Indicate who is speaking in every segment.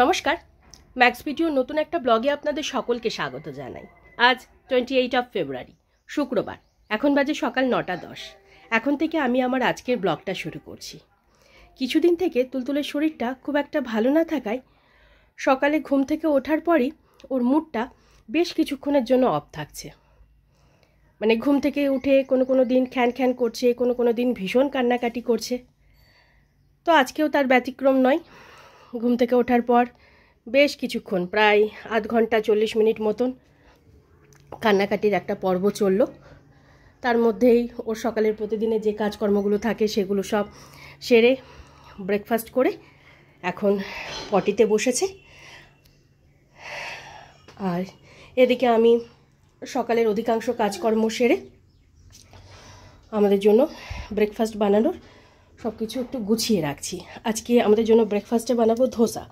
Speaker 1: নমস্কার, max video নতুন একটা ব্লগে আপনাদের সকলকে স্বাগত জানাই। আজ 28 ফেব্রুয়ারি শুক্রবার, এখন বাজে সকাল 9:10। এখন থেকে আমি আমার আজকের ব্লগটা শুরু করছি। কিছুদিন থেকে তুলতুলের শরীরটা খুব একটা ভালো না থাকায় সকালে ঘুম থেকে ওঠার পরই ওর মুডটা বেশ কিছুক্ষণের জন্য অফ থাকছে। মানে ঘুম থেকে উঠে কোনো দিন খ্যান খ্যান করছে, কোনো দিন ভীষণ কান্নাকাটি করছে। তো আজকেও তার ব্যতিক্রম নয়। ঘুম থেকে ওঠার পর বেশ কিছুক্ষণ, প্রায় আধ ঘন্টা 40 মিনিট মতন কান্নাকাটির একটা পর্ব চলল। তার মধ্যেই ওর সকালের প্রতিদিনের যে কাজকর্মগুলো থাকে সেগুলো সব সেরে ব্রেকফাস্ট করে এখন পটিতে বসেছে। আর এদিকে আমি সকালের অধিকাংশ কাজকর্ম সেরে আমাদের জন্য ব্রেকফাস্ট বানানোর সব কিছু একটু গুছিয়ে রাখছি। আজকে আমাদের জন্য ব্রেকফাস্টে বানাবো ধোসা।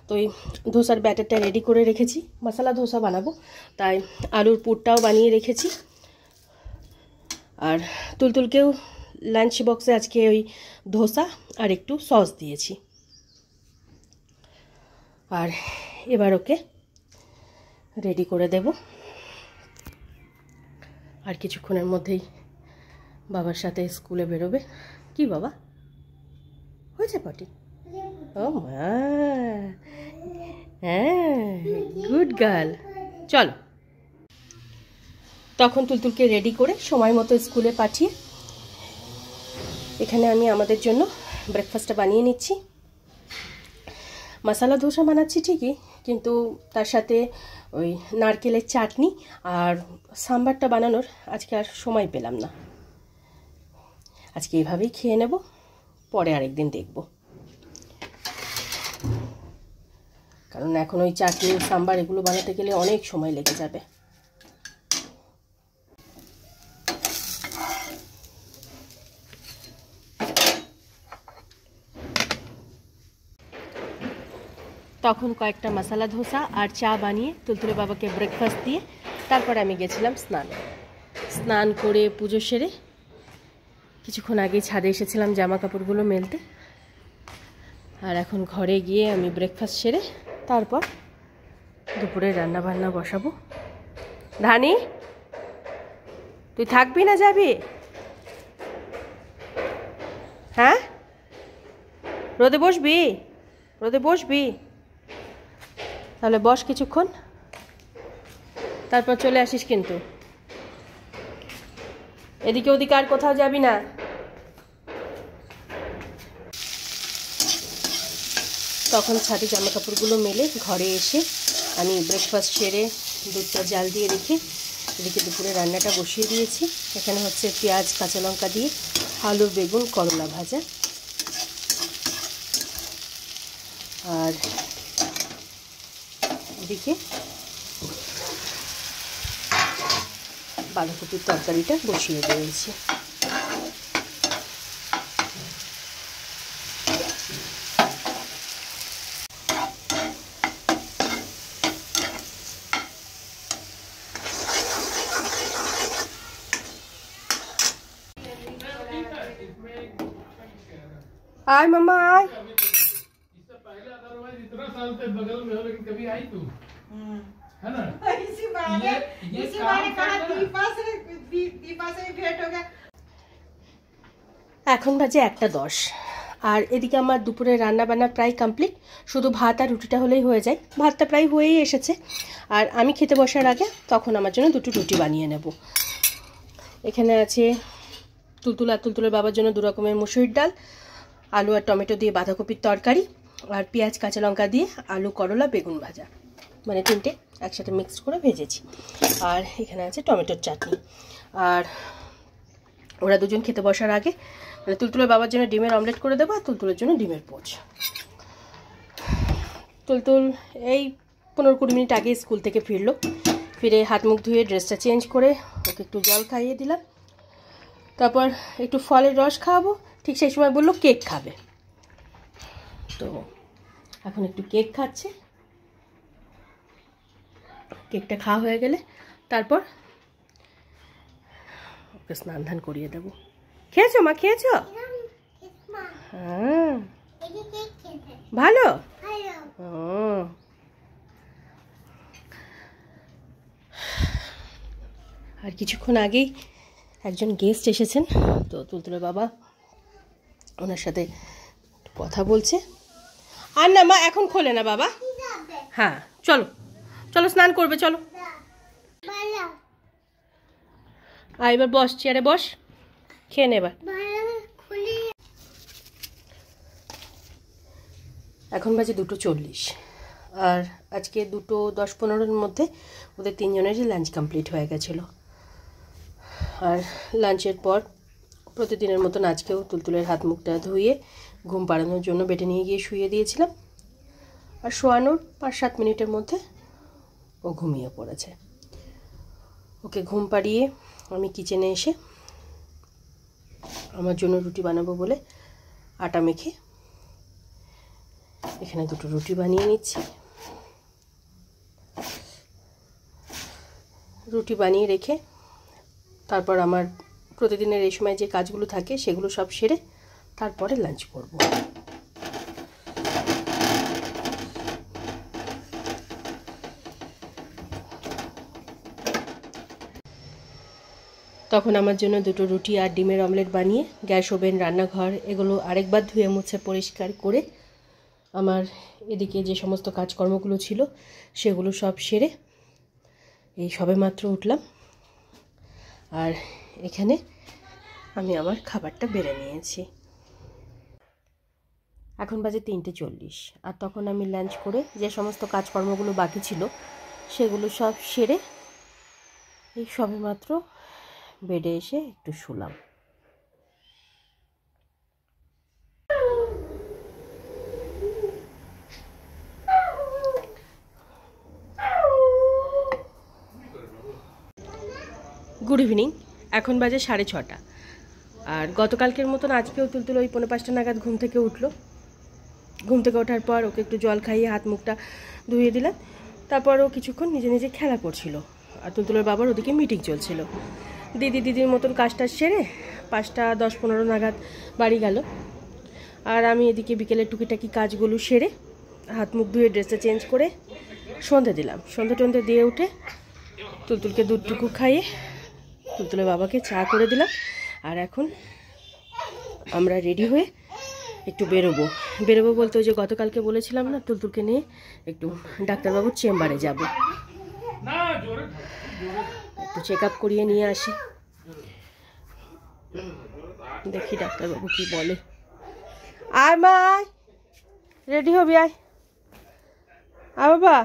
Speaker 1: তো এই ধোসার ব্যাটারটা রেডি করে রেখেছি, মশলা ধোসা বানাবো, তাই আলুর পুরটাও বানিয়ে রেখেছি। আর তুলতুলকেও লাঞ্চ বক্সে আজকে ওই ধোসা আর একটু সস দিয়েছি। আর এবার ওকে রেডি করে দেব। আর কিছুক্ষণের মধ্যেই বাবার সাথে স্কুলে বেরোবে। কি বাবা হয়েছে পটি? ও মা, হ্যাঁ, গুড গার্ল। চলো, তখন তুলতুলকে রেডি করে সময় মতো স্কুলে পাঠিয়ে এখানে আমি আমাদের জন্য ব্রেকফাস্টটা বানিয়ে নিচ্ছি। মশলা ধোসা বানাচ্ছি ঠিকই, কিন্তু তার সাথে ওই নারকেলের চাটনি আর সাম্বারটা বানানোর আজকে আর সময় পেলাম না। আজকে এভাবেই খেয়ে নেব, পরে আরেকদিন দেখব। কারণ এখন ওই চাটনি সাম্বার এগুলো বানাতে গেলে অনেক সময় লেগে যাবে। তখন কয়েকটা মশলা ধোসা আর চা বানিয়ে তুলতুলে বাবাকে ব্রেকফাস্ট দিয়ে তারপরে আমি গেছিলাম স্নান করে পুজো সেরে কিছুক্ষণ আগে ছাদে এসেছিলাম জামা কাপড়গুলো মেলতে। আর এখন ঘরে গিয়ে আমি ব্রেকফাস্ট সেরে তারপর দুপুরে রান্না বান্না বসাবো। ধানি, তুই থাকবি না যাবি? হ্যাঁ, রোদে বসবি? তাহলে বস কিছুক্ষণ, তারপর চলে আসিস। কিন্তু এদিকে ওদিকে আর কোথাও যাবি না। তখন ছাদে জামা কাপড়গুলো মেলে ঘরে এসে আমি ব্রেকফাস্ট সেরে দুধটা জাল দিয়ে রেখে এদিকে দুপুরে রান্নাটা বসিয়ে দিয়েছি। এখানে হচ্ছে পেঁয়াজ কাঁচা লঙ্কা দিয়ে আলু বেগুন করলা ভাজা, আর এদিকে বাঁধাকপির তরকারিটা বসিয়ে দিয়েছি। आय मम्मा आय।
Speaker 2: इससे पहले अदरवाइज इतना साल से बगल में हो, लेकिन कभी आई तू? है ना?
Speaker 3: इसी बारे कहा दीपा से भेंट हो गया।
Speaker 1: এখন বাজে 1:10 আর এদিকে আমার দুপুরে রান্না বান্না প্রায় কমপ্লিট। শুধু ভাত আর রুটিটা হলেই হয়ে যায়। ভাতটা প্রায় হয়েই এসেছে। আর আমি খেতে বসার আগে তখন আমার জন্য দুটো রুটি বানিয়ে নেব। এখানে আছে তুলতুলের বাবার জন্য 2 রকমের মসুরির ডাল, আলু আর টমেটো দিয়ে বাঁধাকপির তরকারি, আর পেঁয়াজ কাঁচা লঙ্কা দিয়ে আলু করলা বেগুন ভাজা, মানে 3টে একসাথে মিক্সড করে ভেজেছি। আর এখানে আছে টমেটোর চাটনি। আর ওরা দুজন খেতে বসার আগে মানে তুলতুলের বাবার জন্য ডিমের অমলেট করে দেবো, আর তুলতুলের জন্য ডিমের পোচ। তুলতুল এই 15-20 মিনিট আগে স্কুল থেকে ফিরে হাত মুখ ধুয়ে ড্রেসটা চেঞ্জ করে ওকে একটু জল খাইয়ে দিলাম। তারপর একটু ফলের রস খাওয়াবো। ঠিক সেই সময় বললো কেক খাবে, তো এখন একটু কেক খাচ্ছে। কেকটা খাওয়া হয়ে গেলে তারপর ওকে স্নান ধান করিয়ে দেবো। খেয়েছো মা, খেয়েছো? হ্যাঁ, ভালো। ও আর কিছুক্ষণ আগেই একজন গেস্ট এসেছেন, তো তুলতুলের বাবা ওনার সাথে কথা বলছে। আর না মা, এখন খোলে না বাবা। হ্যাঁ চলো চলো, স্নান করবে, চলো। আর এবার বস, চেয়ারে বস, খেয়ে নে এবার। এখন বাজে 2:40, আর আজকে 2:10-15-এর মধ্যে ওদের তিনজনেরই লাঞ্চ কমপ্লিট হয়ে গেছিলো। আর লাঞ্চের পর প্রতিদিনের মতন আজকেও তুলতুলের হাত মুখটা ধুয়ে ঘুম পাড়ানোর জন্য বেডে নিয়ে গিয়ে শুয়ে দিয়েছিলাম। আর শোয়ানোর 5-7 মিনিটের মধ্যে ও ঘুমিয়ে পড়েছে। ওকে ঘুম পাড়িয়ে আমি কিচেনে এসে আমার জন্য রুটি বানাবো বলে আটা মেখে এখানে 2টো রুটি বানিয়ে নিচ্ছি। রুটি বানিয়ে রেখে তারপর আমার প্রতিদিনের এই সময় যে কাজগুলো থাকে সেগুলো সব সেরে তারপরে লাঞ্চ করব। তখন আমার জন্য 2টো রুটি আর ডিমের অমলেট বানিয়ে গ্যাস ওভেন, রান্নাঘর এগুলো আরেকবার ধুয়ে মুছে পরিষ্কার করে আমার এদিকে যে সমস্ত কাজকর্মগুলো ছিল সেগুলো সব সেরে এই সবেমাত্র উঠলাম। আর এখানে আমি আমার খাবারটা বেড়ে নিয়েছি। এখন বাজে 3:40, আর তখন আমি লাঞ্চ করে যে সমস্ত কাজকর্মগুলো বাকি ছিল সেগুলো সব সেরে এই সবেমাত্র বেডে এসে একটু শুলাম। গুড ইভিনিং, এখন বাজে 6:30, আর গতকালকের মতন আজকেও তুলতুল ওই 4:45 নাগাদ ঘুম থেকে উঠলো। ঘুম থেকে ওঠার পর ওকে একটু জল খাইয়ে হাত মুখটা ধুয়ে দিলাম। তারপর ও কিছুক্ষণ নিজে নিজে খেলা করছিল, আর তুলতুলের বাবার ওদিকে মিটিং চলছিল। দিদির মতন কাজটা সেরে 5:10-15 নাগাদ বাড়ি গেল। আর আমি এদিকে বিকেলের টুকিটাকি কাজগুলো সেরে হাত মুখ ধুয়ে ড্রেসটা চেঞ্জ করে সন্ধে দিলাম। সন্ধে দিয়ে উঠে তুলতুলকে দুধটুকু খাইয়ে তুলতুলের বাবাকে চা করে দিলাম। আর এখন আমরা রেডি হয়ে একটু বেরোবো বলতে ওই যে গতকালকে বলেছিলাম না, তুলতুলকে নিয়ে একটু ডাক্তারবাবুর চেম্বারে যাব, একটু চেক আপ করিয়ে নিয়ে আসি। দেখি ডাক্তারবাবু কি বলে। আয় মা, রেডি হবি, আয় বাবা।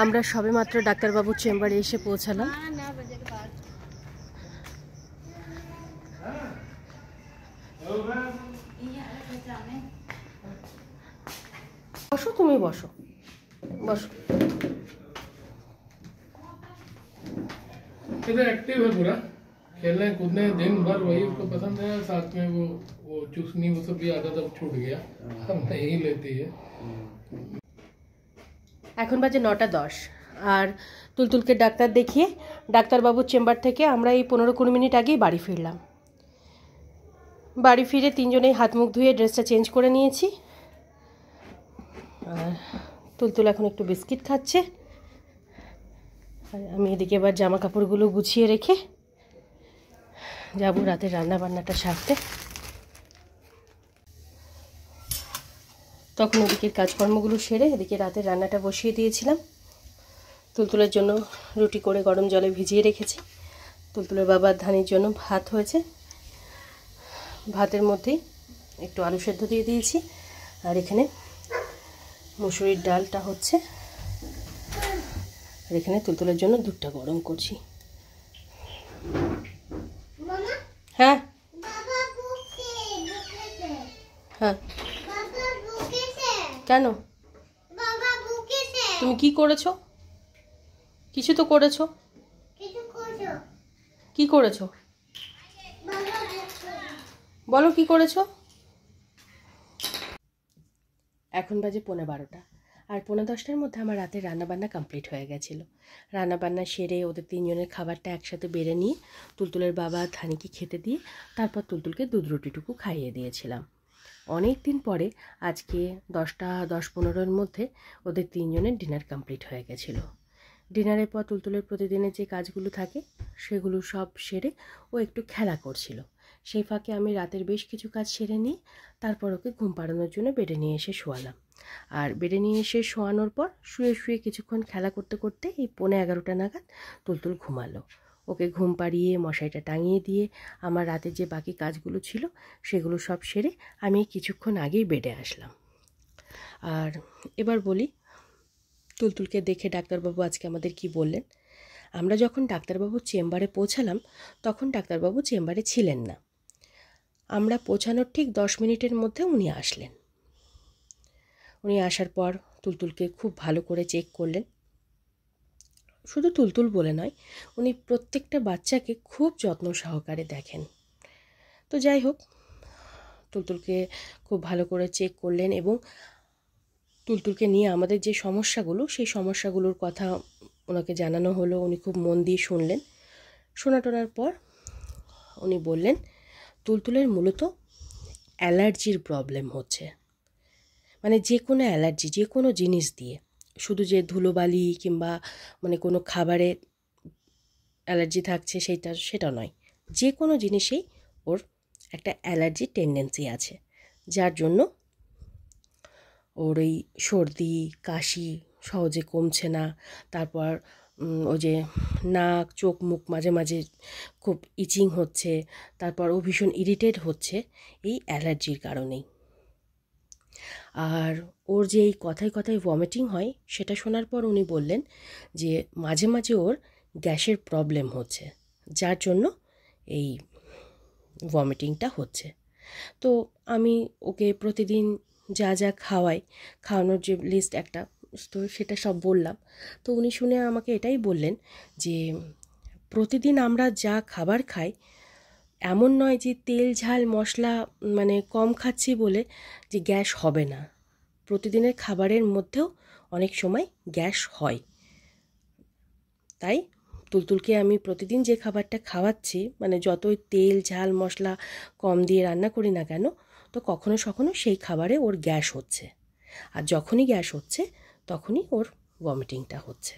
Speaker 1: আমরা সবেমাত্র ডাক্তারবাবুর চেম্বারে এসে পৌঁছালাম। বসো, তুমি বসো।
Speaker 2: इधर एक्टिव है पूरा, खेलने कूदने दिन भर वही उसको पसंद है। साथ में वो चूसनी वो सब भी आदत अब छूट गया, हम नहीं लेती है।
Speaker 1: এখন বাজে 9:10, আর তুলতুলকে ডাক্তার দেখিয়ে ডাক্তারবাবুর চেম্বার থেকে আমরা এই 15-20 মিনিট আগেই বাড়ি ফিরলাম। বাড়ি ফিরে তিনজনেই হাত মুখ ধুয়ে ড্রেসটা চেঞ্জ করে নিয়েছি। আর তুলতুল এখন একটু বিস্কিট খাচ্ছে, আর আমি এদিকে এবার জামা কাপড়গুলো গুছিয়ে রেখে যাব রাতের রান্না বান্নাটা সারতে। তখন ওদিকের কাজকর্মগুলো সেরে এদিকে রাতের রান্নাটা বসিয়ে দিয়েছিলাম। তুলতুলের জন্য রুটি করে গরম জলে ভিজিয়ে রেখেছি। তুলতুলের বাবার ধানির জন্য ভাত হয়েছে, ভাতের মধ্যেই একটু আলু সেদ্ধ দিয়ে দিয়েছি। আর এখানে মুসুরির ডালটা হচ্ছে, আর এখানে তুলতুলের জন্য দুধটা গরম করছি। হ্যাঁ হ্যাঁ, কেন? তুমি কি করেছো? কিছু তো করেছো। কি করেছো বলো, কি করেছো? এখন বাজে 11:15, আর 11:10টার মধ্যে আমার রাতের রান্নাবান্না কমপ্লিট হয়ে গেছিলো। রান্নাবান্না সেরে ওদের তিনজনের খাবারটা একসাথে বেড়ে নিয়ে তুলতুলের বাবা ধানিকে খেতে দিয়ে তারপর তুলতুলকে দুধ রুটিটুকু খাইয়ে দিয়েছিলাম। অনেক দিন পরে আজকে 10:15-10:15-এর মধ্যে ওদের তিনজনের ডিনার কমপ্লিট হয়ে গেছিলো। ডিনারের পর তুলতুলের প্রতিদিনের যে কাজগুলো থাকে সেগুলো সব সেরে ও একটু খেলা করছিল। সেই ফাঁকে আমি রাতের বেশ কিছু কাজ সেরে নিয়ে তারপর ওকে ঘুম পাড়ানোর জন্য বেডে নিয়ে এসে শোয়ালাম। আর বেডে নিয়ে এসে শোয়ানোর পর শুয়ে শুয়ে কিছুক্ষণ খেলা করতে করতে এই 11:15 নাগাদ তুলতুল ঘুমালো। ওকে ঘুম পাড়িয়ে মশারিটা টাঙিয়ে দিয়ে আমার রাতের যে বাকি কাজগুলো ছিল সেগুলো সব সেরে আমি কিছুক্ষণ আগেই বেডে আসলাম। আর এবার বলি, তুলতুলকে দেখে ডাক্তারবাবু আজকে আমাদের কি বললেন। আমরা যখন ডাক্তারবাবুর চেম্বারে পৌঁছালাম তখন ডাক্তারবাবু চেম্বারে ছিলেন না। আমরা পৌঁছানোর ঠিক 10 মিনিটের মধ্যে উনি আসলেন। উনি আসার পর তুলতুলকে খুব ভালো করে চেক করলেন। শুধু তুলতুল বলে নয়, উনি প্রত্যেকটা বাচ্চাকে খুব যত্ন সহকারে দেখেন। তো যাই হোক, তুলতুলকে খুব ভালো করে চেক করলেন এবং তুলতুলকে নিয়ে আমাদের যে সমস্যাগুলো সেই সমস্যাগুলোর কথা ওনাকে জানানো হলো। উনি খুব মন দিয়ে শুনলেন। শোনার পর উনি বললেন তুলতুলের মূলত অ্যালার্জির প্রবলেম হচ্ছে, মানে যে কোনো অ্যালার্জি, যে কোনো জিনিস দিয়ে, শুধু যে ধুলোবালি কিংবা মানে কোনো খাবারে অ্যালার্জি থাকছে সেটা নয়, যে কোনো জিনিসেই ওর একটা অ্যালার্জি টেন্ডেন্সি আছে, যার জন্য ওর এই সর্দি কাশি সহজে কমছে না। তারপর ও যে নাক চোখ মুখ মাঝে মাঝে খুব ইচিং হচ্ছে, তারপর ও ভীষণ ইরিটেট হচ্ছে এই অ্যালার্জির কারণেই। আর ওর যে এই কথায় কথায় ভমিটিং হয় সেটা শোনার পর উনি বললেন যে মাঝে মাঝে ওর গ্যাসের প্রবলেম হচ্ছে, যার জন্য এই ভমিটিংটা হচ্ছে। তো আমি ওকে প্রতিদিন যা যা খাওয়ানোর যে লিস্ট একটা, তো সেটা সব বললাম। তো উনি শুনে আমাকে এটাই বললেন যে প্রতিদিন আমরা যা খাবার খাই এমন নয় যে তেল ঝাল মশলা মানে কম খাচ্ছি বলে যে গ্যাস হবে না। প্রতিদিনের খাবারের মধ্যেও অনেক সময় গ্যাস হয়। তাই তুলতুলকে আমি প্রতিদিন যে খাবারটা খাওয়াচ্ছি, মানে যতই তেল ঝাল মশলা কম দিয়ে রান্না করি না কেন, তো কখনো কখনো সেই খাবারে ওর গ্যাস হচ্ছে। আর যখনই গ্যাস হচ্ছে তখনই ওর ভমিটিংটা হচ্ছে।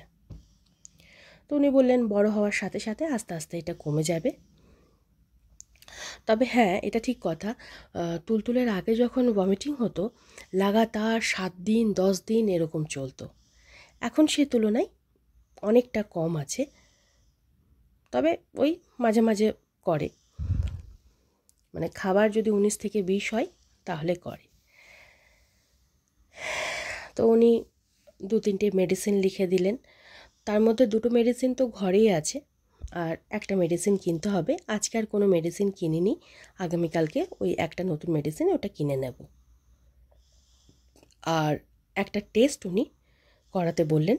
Speaker 1: তো উনি বললেন বড় হওয়ার সাথে সাথে আস্তে আস্তে এটা কমে যাবে। তবে হ্যাঁ, এটা ঠিক কথা, তুলতুলের আগে যখন ভমিটিং হতো লাগাতার 7 দিন 10 দিন এরকম চলতো। এখন সে তুলনায় অনেকটা কম আছে, তবে ওই মাঝে মাঝে করে, মানে খাবার যদি 19 থেকে 20 হয় তাহলে করে। তো উনি 2-3টে মেডিসিন লিখে দিলেন। তার মধ্যে 2টো মেডিসিন তো ঘরেই আছে, আর একটা মেডিসিন কিনতে হবে। আজকে আর কোনো মেডিসিন কিনিনি, আগামীকালকে ওই একটা নতুন মেডিসিন ওটা কিনে নেব। আর একটা টেস্ট উনি করাতে বললেন।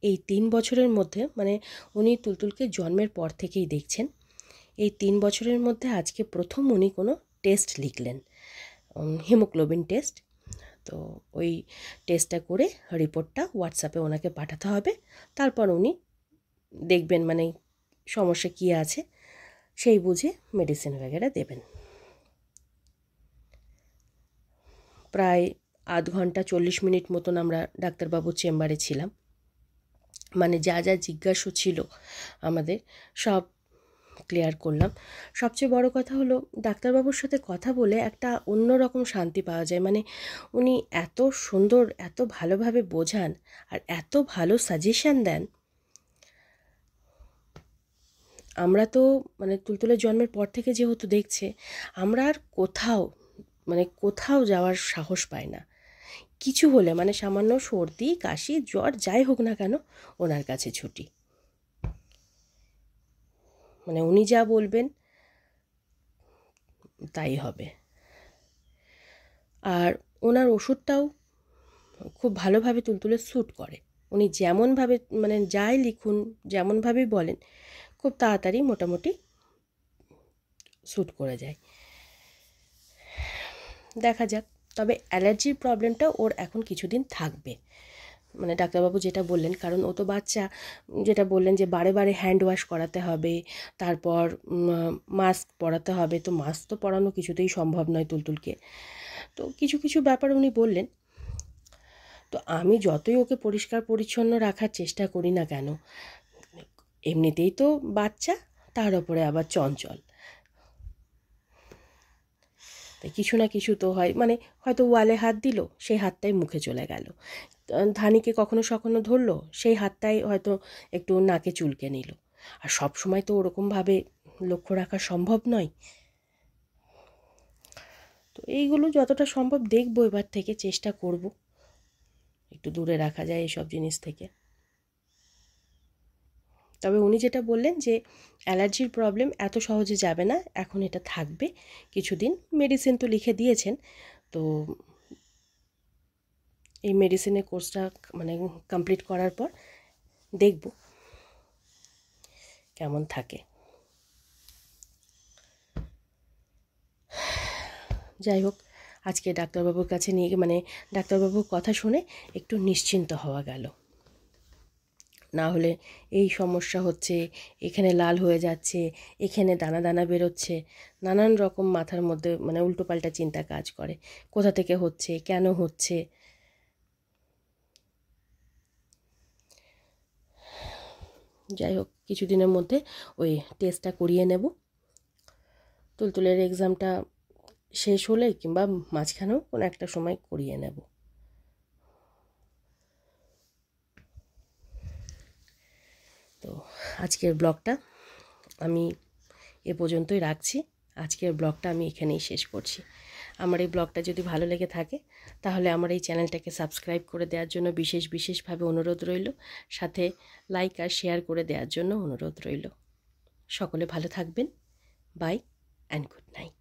Speaker 1: এই 3 বছরের মধ্যে, মানে উনি তুলতুলকে জন্মের পর থেকেই দেখছেন, এই 3 বছরের মধ্যে আজকে প্রথম উনি কোনো টেস্ট লিখলেন, হিমোগ্লোবিন টেস্ট। তো ওই টেস্টটা করে রিপোর্টটা হোয়াটসঅ্যাপে ওনাকে পাঠাতে হবে। তারপর উনি দেখবেন মানে সমস্যা কী আছে, সেই বুঝে মেডিসিন वगैरह দেবেন। প্রায় আধ ঘন্টা 40 মিনিট মতন আমরা ডাক্তারবাবুর চেম্বারে ছিলাম। মানে যা যা জিজ্ঞাসা ছিল আমাদের সব ক্লিয়ার করলাম। সবচেয়ে বড় কথা হলো ডাক্তারবাবুর সাথে কথা বলে একটা অন্যরকম শান্তি পাওয়া যায়। মানে উনি এত সুন্দর, এত ভালোভাবে বোঝান আর এত ভালো সাজেশান দেন। আমরা তো মানে তুলতুলের জন্মের পর থেকে যেহেতু দেখছে, আমরা আর কোথাও যাওয়ার সাহস পাই না। কিছু হলে মানে সামান্য সর্দি কাশি জ্বর যাই হোক না কেন ওনার কাছে ছুটি। মানে উনি যা বলবেন তাই হবে। আর ওনার ওষুধটাও খুব ভালোভাবে তুলতুলের স্যুট করে। উনি যেমনভাবে মানে যাই লিখুন, যেমনভাবেই বলেন, খুব তাড়াতাড়ি মোটামুটি স্যুট করে যায়। দেখা যাক তবে অ্যালার্জির প্রবলেমটা ওর এখন কিছুদিন থাকবে, মানে ডাক্তারবাবু যেটা বললেন, কারণ ও তো বাচ্চা, যেটা বললেন যে বারে বারে হ্যান্ড ওয়াশ করাতে হবে, তারপর মাস্ক পরাতে হবে। তো মাস্ক তো পরানো কিছুতেই সম্ভব নয় তুলতুলকে, তো কিছু কিছু ব্যাপার উনি বললেন। তো আমি যতই ওকে পরিষ্কার পরিচ্ছন্ন রাখার চেষ্টা করি না কেন, এমনিতেই তো বাচ্চা, তার উপরে আবার চঞ্চল, তাই কিছু না কিছু তো হয়, মানে হয়তো ওয়ালে হাত দিল, সেই হাতটাই মুখে চলে গেল, ধানিকে কখনো সখনো ধরলো, সেই হাতটাই হয়তো একটু নাকে চুলকে নিল। আর সব সময় তো ওরকমভাবে লক্ষ্য রাখা সম্ভব নয়। তো এইগুলো যতটা সম্ভব দেখবো, এবার থেকে চেষ্টা করব একটু দূরে রাখা যায় এইসব জিনিস থেকে। তবে উনি যেটা বললেন যে অ্যালার্জির প্রবলেম এত সহজে যাবে না, এখন এটা থাকবে কিছুদিন, মেডিসিন তো লিখে দিয়েছেন। তো এই মেডিসিনের কোর্সটা মানে কমপ্লিট করার পর দেখব কেমন থাকে। যাই হোক, আজকে ডাক্তারবাবুর কাছে নিয়ে মানে ডাক্তারবাবুর কথা শুনে একটু নিশ্চিন্ত হওয়া গেল। না হলে এই সমস্যা হচ্ছে, এখানে লাল হয়ে যাচ্ছে, এখানে দানা দানা বেরোচ্ছে, নানান রকম মাথার মধ্যে মানে উল্টোপাল্টা চিন্তা কাজ করে, কোথা থেকে হচ্ছে, কেন হচ্ছে। যাই হোক, কিছুদিনের মধ্যে ওই টেস্টটা করিয়ে নেব, তুলতুলের এক্সামটা শেষ হলে কিংবা মাঝখানেও কোনো একটা সময় করিয়ে নেব। তো আজকের ব্লগটা আমি এ পর্যন্তই রাখছি, আজকের ব্লগটা আমি এখানেই শেষ করছি। আমার এই ব্লগটা যদি ভালো লেগে থাকে তাহলে আমার এই চ্যানেলটাকে সাবস্ক্রাইব করে দেওয়ার জন্য বিশেষভাবে অনুরোধ রইল, সাথে লাইক আর শেয়ার করে দেওয়ার জন্য অনুরোধ রইল। সকলে ভালো থাকবেন। Bye and good night.